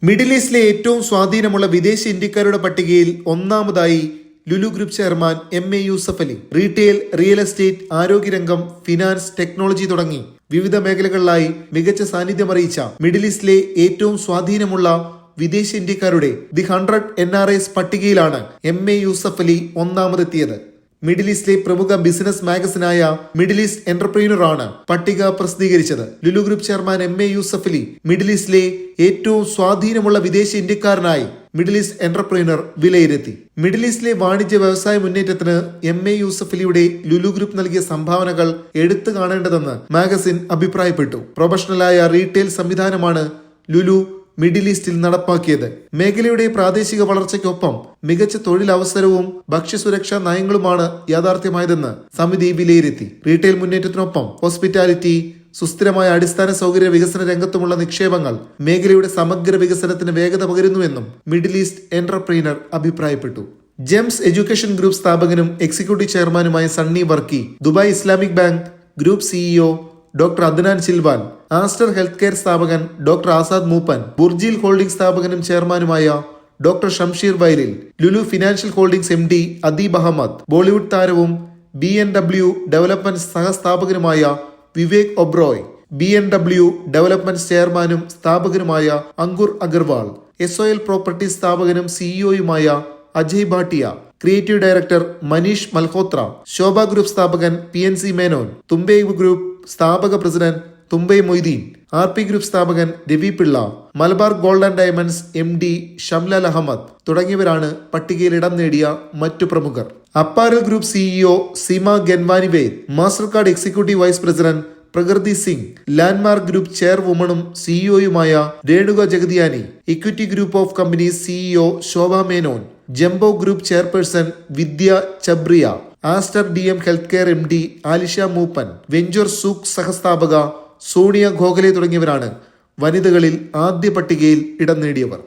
Middle ഈസ്റ്റിലെ ഏറ്റവും സ്വാധീനമുള്ള വിദേശ ഇന്ത്യക്കാരുടെ പട്ടികയിൽ ഒന്നാമതായി Lulu group chairman MA Yusuf Ali. Retail, real estate, ആരോഗ്യരംഗം, ഫിനാൻസ്, ടെക്നോളജി തുടങ്ങി വിവിധ മേഖലകളിലായി മികച്ച സാന്നിധ്യം അറിയിച്ച മിഡിൽ ഈസ്റ്റിലെ ഏറ്റവും സ്വാധീനമുള്ള വിദേശ ഇന്ത്യക്കാരുടെ ദി 100 NRIs പട്ടികയിലാണ് MA യൂസഫ് അലി ഒന്നാമതെത്തിയത്. മിഡിൽ ഈസ്റ്റിലെ പ്രമുഖ ബിസിനസ് മാഗസിനായ മിഡിൽ ഈസ്റ്റ് എന്റർപ്രീനർ ആണ് പട്ടിക പ്രസിദ്ധീകരിച്ചത്. Lulu group chairman MA Yusuf Ali middle ഈസ്റ്റിലെ ഏറ്റവും സ്വാധീനമുള്ള വിദേശ ഇന്ത്യക്കാരനായി മിഡിൽ ഈസ്റ്റ് എന്റർപ്രീനർ വിലയിരുത്തി. മിഡിൽ ഈസ്റ്റിലെ വാണിജ്യ വ്യവസായ മുന്നേറ്റത്തിന് MA യൂസഫ് അലിയുടെ ലുലു ഗ്രൂപ്പ് നൽകിയ സംഭാവനകൾ എടുത്തു കാണേണ്ടതെന്ന് മാഗസിൻ അഭിപ്രായപ്പെട്ടു. പ്രൊഫഷണലായ റീറ്റെയിൽ സംവിധാനമാണ് ലുലു മിഡിൽ ഈസ്റ്റിൽ നടപ്പാക്കിയത്. മേഖലയുടെ പ്രാദേശിക വളർച്ചയ്ക്കൊപ്പം മികച്ച തൊഴിലവസരവും ഭക്ഷ്യസുരക്ഷാ നയങ്ങളുമാണ് യാഥാർത്ഥ്യമായതെന്ന് സമിതി വിലയിരുത്തി. റീറ്റെയിൽ മുന്നേറ്റത്തിനൊപ്പം ഹോസ്പിറ്റാലിറ്റി, സുസ്ഥിരമായ അടിസ്ഥാന സൗകര്യ വികസന രംഗത്തുമുള്ള നിക്ഷേപങ്ങൾ മേഖലയുടെ സമഗ്ര വികസനത്തിന് വേഗത പകരുന്നുവെന്നും മിഡിൽ ഈസ്റ്റ് എന്റർപ്രീനർ അഭിപ്രായപ്പെട്ടു. ജെംസ് എഡ്യൂക്കേഷൻ ഗ്രൂപ്പ് സ്ഥാപകനും എക്സിക്യൂട്ടീവ് ചെയർമാനുമായ Sunny Varkey, Dubai Islamic bank group CEO doctor Adnan Chilwan, Aster health care സ്ഥാപകൻ doctor Azad Moopen, Burjeel holding സ്ഥാപകനും ചെയർമാനുമായ doctor Shamsheer Vayalil, Lulu financial holdings MD Adeeb Ahmed, Bollywood താരവും BMW ഡെവലപ്മെന്റ് സഹസ്ഥാപകനുമായ വിവേക് ഒബ്രോയ്, BMW ഡെവലപ്മെന്റ് ചെയർമാനും സ്ഥാപകനുമായ അങ്കുർ അഗർവാൾ, SOL പ്രോപ്പർട്ടി സ്ഥാപകനും CEOയുമായ Ajay Bhatia, creative director Manish Malhotra, Sobha group സ്ഥാപകൻ PNC മേനോൻ, തുമ്പൈ ഗ്രൂപ്പ് സ്ഥാപക president Thumbay Moideen, RP group സ്ഥാപകൻ Ravi Pillai, Malabar gold and diamonds MD Shamlal Ahmed തുടങ്ങിയവരാണ് പട്ടികയിൽ ഇടം നേടിയ മറ്റു പ്രമുഖർ. Apparel group CEO Seema Ganwani Ved, Mastercard executive vice president Prakriti Singh, Landmark group ചെയർവുമണും CEOയുമായ Renuka Jagtiani, equity group of companies CEO Shobha Menon, jumbo group chairperson Vidya Chabria, Aster DM health care MD Alisha Moopen, venture souq സഹസ്ഥാപക സോണിയ ഗോഖലെ തുടങ്ങിയവരാണ് വനിതകളിൽ ആദ്യ പട്ടികയിൽ ഇടം നേടിയവർ.